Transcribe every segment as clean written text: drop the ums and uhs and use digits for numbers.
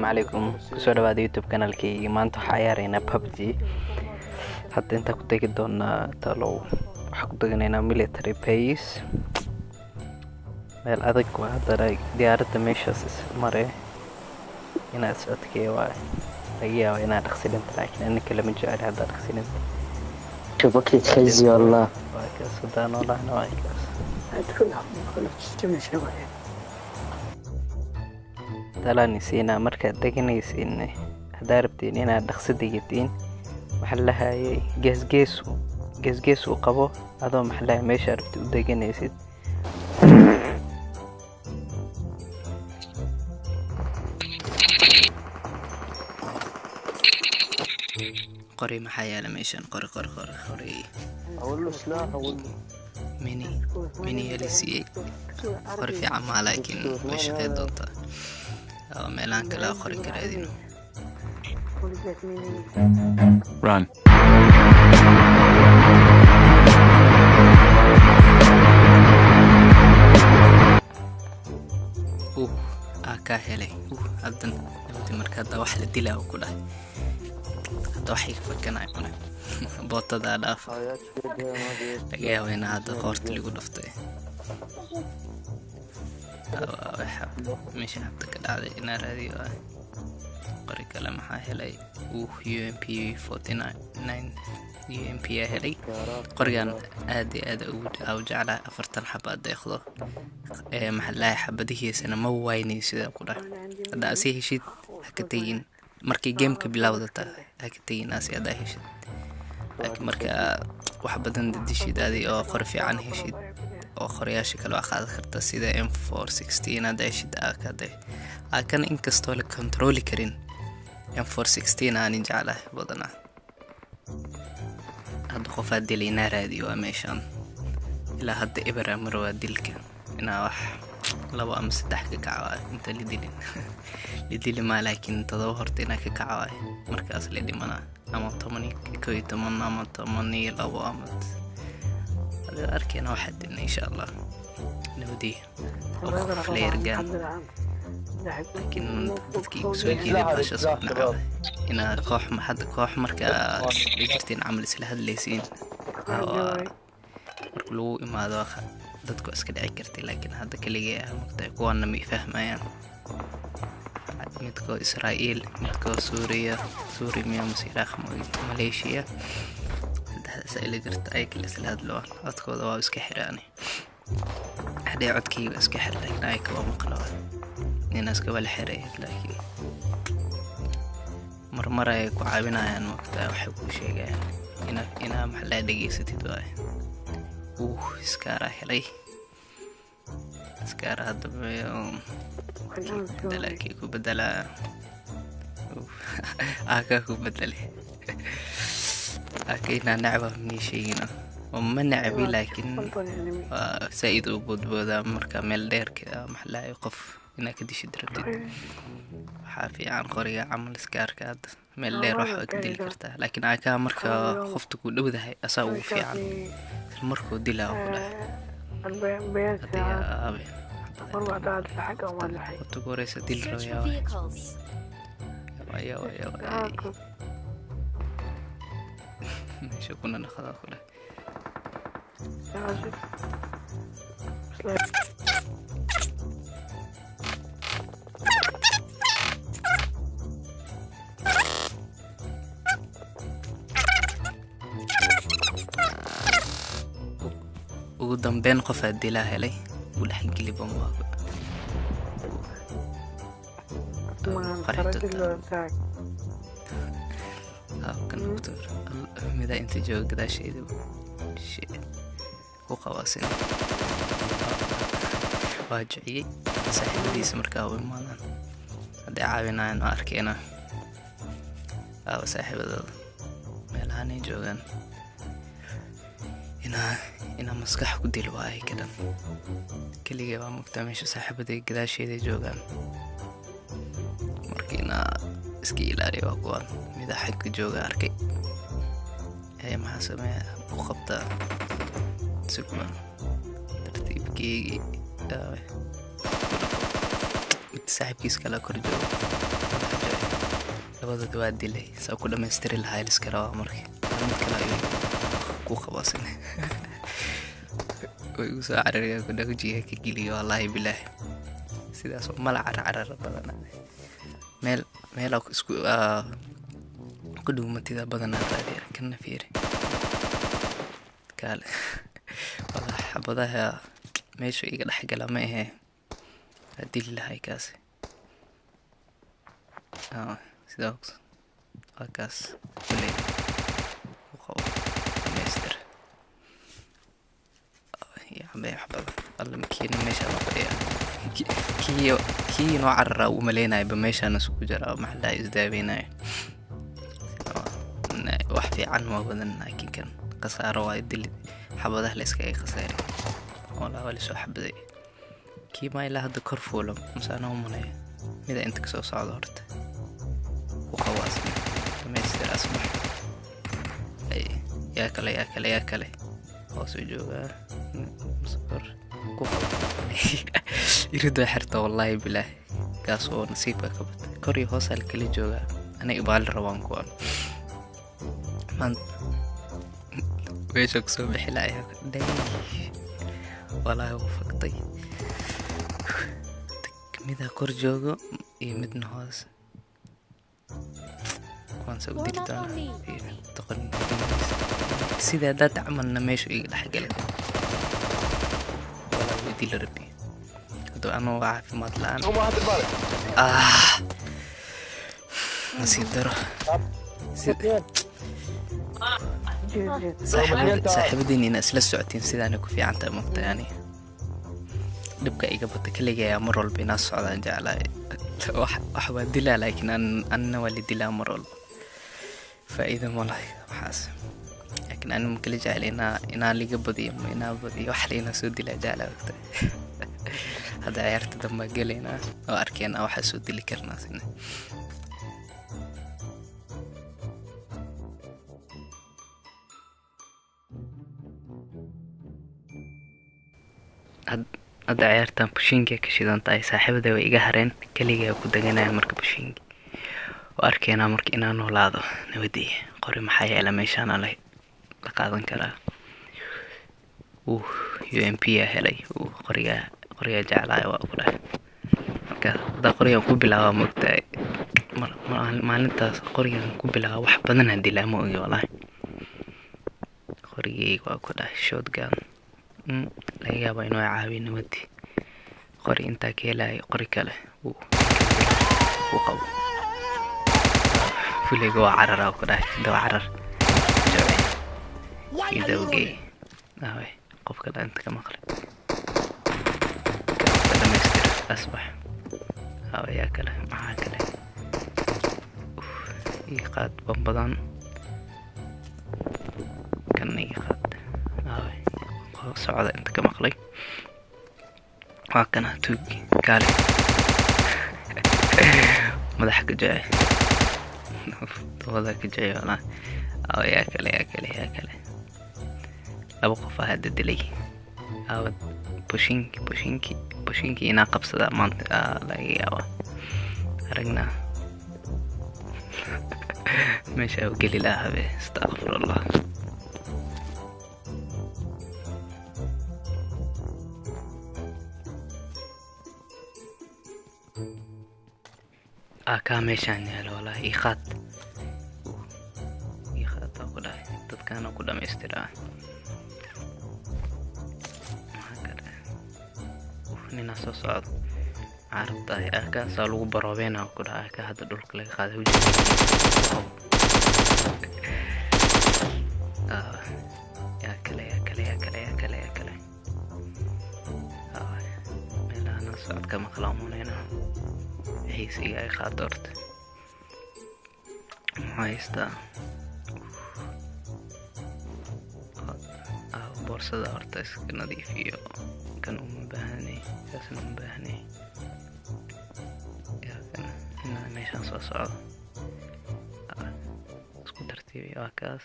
السلام عليكم kusoo dhawaada youtube kanaalkayga maanta waxaa ciyaaraynaa Pubg hadda inta ku tagi doonaa talow waxa ku taganaynaa military base meel adag waa hadda diyaaradda meeshaas mare inaad socodkee waa laga yaabaa inaad dhaqsidinta laakiin annika lama jecel hadda dhaqsidinta شبكة خزي والله waa ka sodaan والله waa kaas talaan siinaa markaad deganaysiin haddaad rabtiin inaad dhaqso degatiin waxa la hayay gees u qabo adoo maxaa meesha rabtid u deganaysid qori maxaa yaala meeshan qori أقول له سلاح أقول له mini yalisiiyey qori fiican maa laakiin way shaqayn doontaa meelaan kale qori karaadino Run. ka helay haddan marka hadda wax la dilaa ku dhahay hadda wax iga fakanay kuna bootada dhaaf laga yaabo in hadda qoorta lagu dhuftay meesha hadda ka dhacday inaa raadiyo qori kale maxaa helay UMP 49 UMP helay qorigan aad ugu jeclaa 40 xabad deeqdo maxaa xabadihiisana ma waynay sida ku dhahay hadda asii heshid ka tayin markii gameka bilowdata ka tayin asii hadda heshid laakiin marka wax badan dishid adii oo qori fiican heshid oo qoriyaasha kale waa qaad karta sida M416 hadda heshid kan inkastoo la control karin M416 aan jeclahay badana hadda qofaad dilayna raadiyo meeshan ilaa hadda ibra marwa dilka ina wax laba ama saddex ka kacay inta lidili ma laakiin todoba horta ina ka kacay markaas la dhimana ama 10 ama 10 labo ama hada arkayna waxa in insha Allah nabadi oo flare gun لكن dadkii soo jeeday baasha soo nacay ina koox marka dhigirteen amal isla hadlaysiin marka loo imaado dadku iska dhici kartay laakiin hadda kaliya maqtay kuwana ma fahmayaan midko Israa'iil midko Suuriya miya Iraq Malaysia saddex ila jirta ay kala isla hadlo codkooda waa iska xiraani hadii codkayga iska xirnay ay ka maqlo الناس قبل حريت لكن مرة يكون عابنا وقتها وحبوا شيء يعني هنا محل دقيقة دواي سكارة حلي سكارة هذا بدلا كيكو بدلا كو بدلي أكيد نعبه من شيءنا ومن نعبي لكن سيد وبود مركا ملدير كذا محل يقف إنك كديش دربتي حافي عن قرية عمل سكارك هذا من اللي روح كديل كرته لكن عكا مركا خفت كل وده هي أسوي في عن المركو ديلا ولا هذا يا أبي مرة بعد الحاجة ولا حاجة تقول ديل رويا ويا مش كنا ناخذها كلها ugu dambeyn qof adila helay wala xigli bomba kan doctor mida inta joog gadaasheeda ku qawaasin waajiyay saaxiibadiisa markaa u imaadaan hadda caawinayaan arkayna saaxiibada meelahan ay joogaan ina maskax ku dil waay kadan kaliya waa mugtaameesha saaxiibaday gadaasheeda joogaan markiina iska ilaaliyo kuwan mida xig ku jooga arkay ay maxaa sameeyaa u qabta sugma tartiibkii saaxiibkiis kala kor jooga labadooda waa dilay saa ku dhammaystiri lahaa iska rabaa markii mid kale ayuu ku qabaasin way u soo cararaya ku dhawajiga ka geliyo wallaahi bilaahi sidaas oo mala carar badan meel isku ku dhuumatida badan raadiya kana fiiri kale wallaahi xabadaha meesha iga dhaxgala ma ahe hadii lahay kaas sidaas akaas kulay ku qabo master ya xabada alla makiina meesha la fadhiya kii noo carara u maleynay ba meeshaan isku jira maxaa isdaabeynay wax fiican ma badan laakiin kan qasaaro waa dil xabadaha la iska khasaaray wala wala soo xabaday kii ma ilaa hadda kor fuulo masana u malay mid inta ka soo socdo horta ku qawaas master asbax ay ya kale oo soo jooga masbar ku irido xirta wallahi bilaahi kaas oo nasiibka ka batay kor iyo hoos kala jooga aniga baal rabaan ku man weesho soo bixilaya day wallahi wuu fagtay mida kor joogo iyo midna hoos waan soo diri doonaa toqon sida dad amalna meesho iga dhaxgalay wallahi dil rabbi hado ama caafimaad la'aan nasiib daro saaxiibadiina isla socotiin sidaan ku fiican tahay maqta yani dibka iga bata kaliya mar walba ina socdaan jeclaa wax waa dilaa laakiin anna wali dilaa mar walba faa'iido ma lahay waxaas laakiin anna ma kala jeclayna ina liga badiyo ina badiyo wax leena soo dilaa jeclaa waqti hada ciyaarta damba galayna oo arkeenaa waxa soo dili karnaa sina hada ciyaartan pushinga ka shidan tahay saaxiibada way iga hareen kaliya ku daganaa marka pushinga oo arkeenaa marka inaan noolaado nabadii qori maxay yeela meeshaan la qaadan karaa UMP helay qoriga jaclaa waa ku dhahay marka da qoriga ku bilaabo mugtay maalintaas qoriga ku bilaabo wax badan aan dilaamo oo wallahi qoriga waa ku dhahay shotgun laga yaabo inuu caawiyo nabadii qori inta keelay qori kale uu qabo fuliga waa carara ku dhahay dawa carar jooy idawgay aaway qofka inta ka maqlay dhammaystir asbax aaway kale maxaa kale iqaad bambadan kan iqaad aaway socda inta ka maqlay waa kana tuug kaale madax ka jay wada ka jay wala ya kale laba qof hadda dilay pushinki ina qabsada maanta laga yaabo aragna meesha uu gali lahaa astaghfirullah meeshaan yaalo walahi iqaad ku dhahay dadkaana ku dhammaystiraa nina soo socdo carabtahay arkaasaa lagu baroobeynaa ku dhahay ka hadda dhulka laga qaaday ya kale meelaha socod ka maqlaamunayna هيسي اي خاطرت هايستا بورصة دارتس نظيفية كان مباهني كاسن مباهني يا كان هنا ميشان صعد اسكو ترتيبي واكاس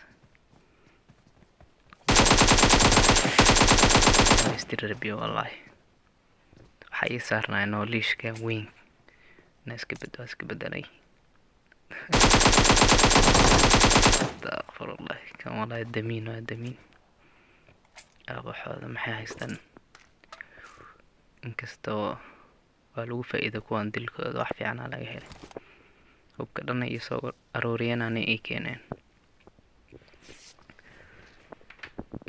مستر ربي والله حي صارنا انه ليش كان وين ناس كبدوا اسك بدلي استغفر الله كان والله الدمين والدمين أبو حوض محي هايستان inkastoo waa lagu faa'iido kuwaan dilkooda wax fiican laga helay hubka dhan ay soo arooriyeen ay keeneen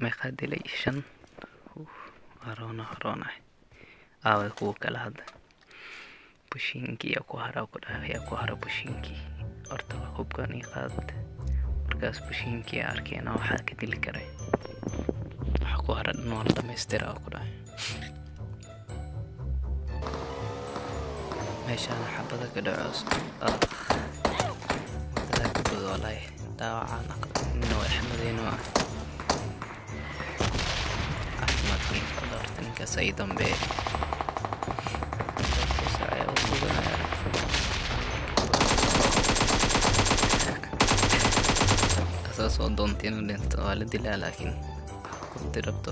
meeqa dilay 5 arona aaway kuwa kala hadda bushinkii ku hara ku dhaafay ku hara bushinkii horta hubkan ay qaad markaas bushinkii arkeena waxa ka dili karay waxa ku hara nool dhameystira ku dhaafay meeshaan xabada ka dhacoos dadku walay daawacana inuu axmadeyno ahmad kii qadartan ka saydan be asasoo doontiin dhinto waa la dilaa laakiin kunti rabto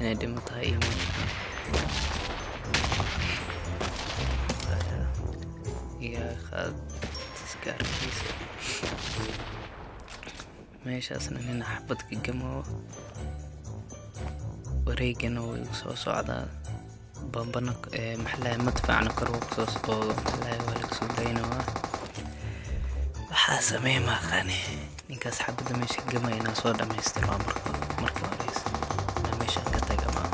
inay dhimatahay يا خاد سكاركيس ماشي أصلا هنا حبتك الجمو وريجن وصوص عدا بامبنك محلا مدفعنا كروك صوص أو محلا والك سودينه وحاسة ما خاني نكاس حبت ماشي الجمو هنا صودا ما يستلوا مركب رئيس ماشي قطع جماعة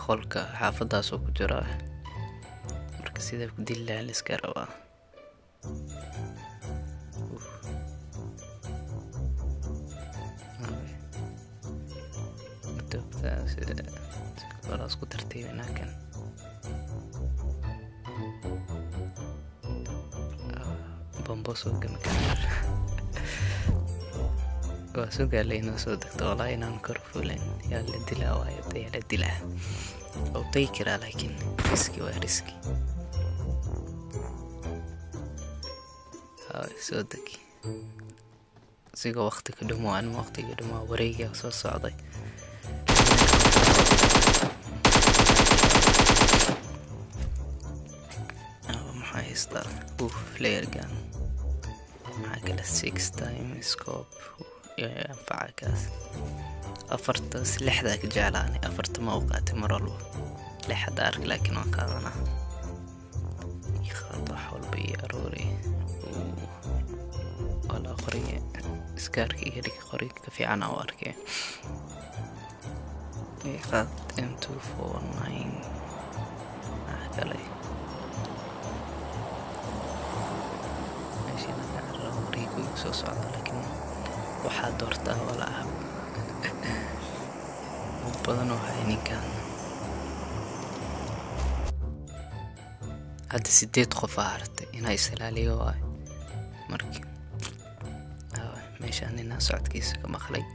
qolka xaafadaas oo ku jira marka sida ku dilaa la iska rabaa خلاص ku tartiibina kan bomboso gamkan واسوق علينا صدق طالع ننكر فلان يا اللي دلا وايد يا اللي دلا أو تيكر لكن ريسكي وريسكي هاي صدقي سيقى وقتك دموع أنا وقتك دموع وريقي أصلا صعدي محاي يصدر فلير جان معاك 6 تايم سكوب ينفعك أفرت لحدك جعلاني أفرت موقعتي مرلو لحد أرك لكن وقعنا يخاطع حول بي أروري ولا قرية سكاركي يريك قريك كفي عنا واركي يخاط M249 أحكالي ماشي نتعرى وريكو يكسوس على لكن waxaa doortaa wala ah u badan oo hayninkan hadda 8 qof aartay inay islaaliyo waay markii meeshaan inaa socodkiisa ka maqlay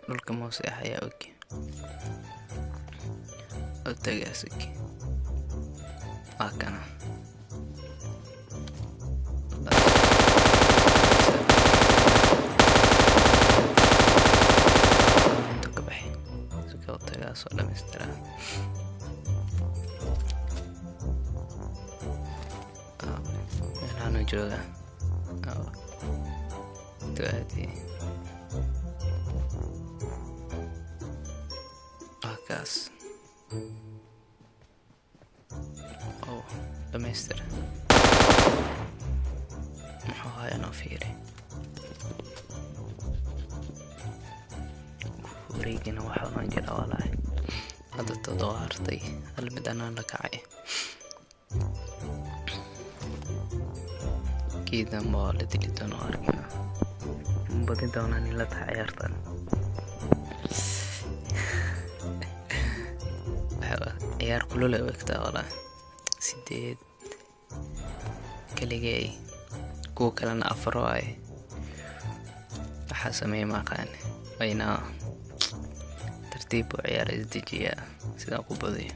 dhulka moose ayaa og oo tagaasik kana soo dhameystira meelaanu jooga duaadi akaas dhameystira muxuu hayanoo fiiri wareegina waxaa jira walahi هذا تدوارتي المدنا لك عي كذا مولد اللي دونارنا بدي دوناني لا تعيرتن ciyaar kulul ay u egtaa walaa 8 kaligay kuwa kalena 4 waaye waxaa sameeyay maqaan wayna tartiib u ciyaar isdejiya sida ku badiyo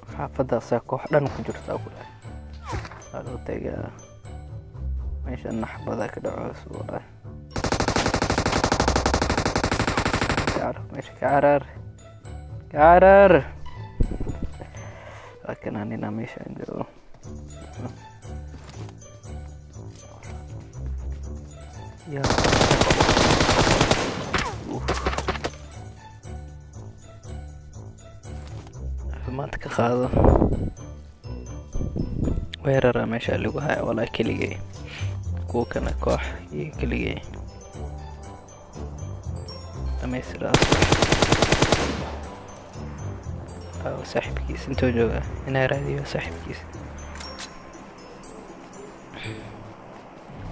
xaafadaas koox dhan ku jirta ku dhahay loo tagaa meesha naxbada ka dhaco walaa ماشي كعرر لكن عندنا مش عنده يا ما تكخاذه ويرى ماشي اللي وهاي ولا كليجي كوكنا كوح كليجي تميسر أو سحب كيس انتو جوغا هنا راديو سحب كيس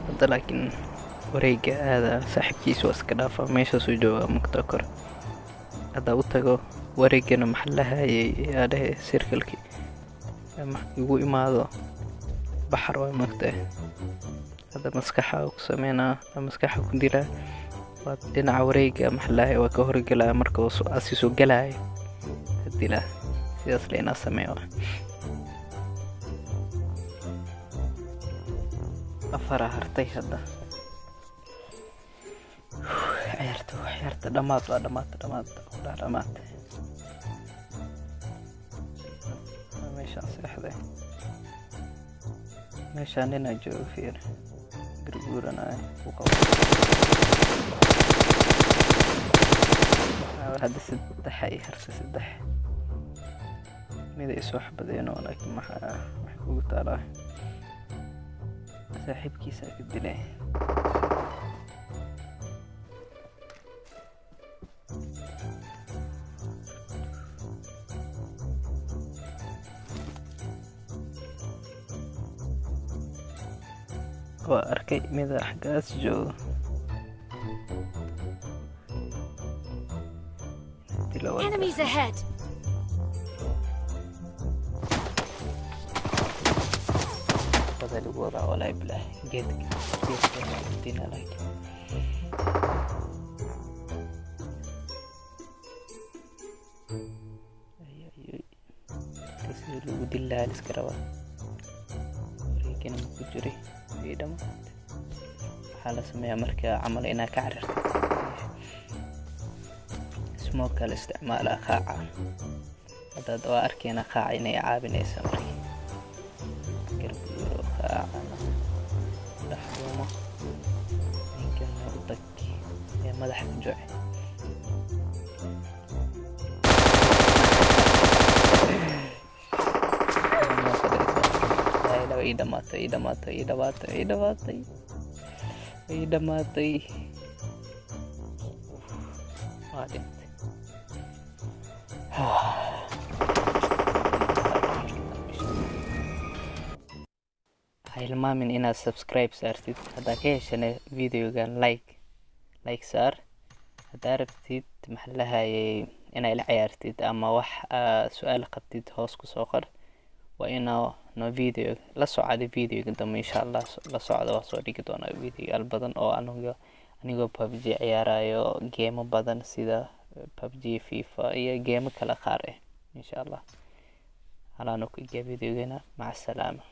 هذا لكن وريقة هذا سحب كيس واسكرافة ميشا سو جوغا مكتوكر هذا اوتاقو وريقنا محلها هذا سيركلكي يقو إمادو بحر ومكته هذا مسكحة وكسمينا مسكحة كنديرا dhinaca wareega maxallaha waa ka horgalaa marka uu soo galay hadila sidaas leena sameeyo afara hartay hadda ciyaarta dhamaad meeshaan inaa joogo fiir gurguranay u qabo هذا 6 حي هرس 6 ماذا يسوح بدينا ولكن ما قلت على ساحب كيسة الدلي وأركي ماذا حقاس جو Enemies ahead. هذا الوضع ولا يبلع جيت دينا لك اي تسير ودلا الاسكروا وريكنا مكجري في دم حالة سمية مركا عمل انا كعرر سموك الاستعمال قاعة هذا دواء أركينا قاعة إني عابني سمري قربيو قاعة لحظومة يمكن نرضك يا مدح الجوع لو إيدا ماتي hilmaamin inaad subscribe saartid haddaa ka heshana videogan like saar haddaa rabtid maxallahayay inaa ila ciyaartid ama wax su-aal qabtid hoos kusoo qor waa inaa no video la socda videoga dambe insha Allah la socda waa soo dhigi doonaa videoyaal badan oo anigoo Pubg ciyaarayo game badan sida Pubg FIFA iyo game kala qaar insha Allah halaanu ku videogana maca salaama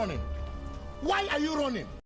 running? Why are you running?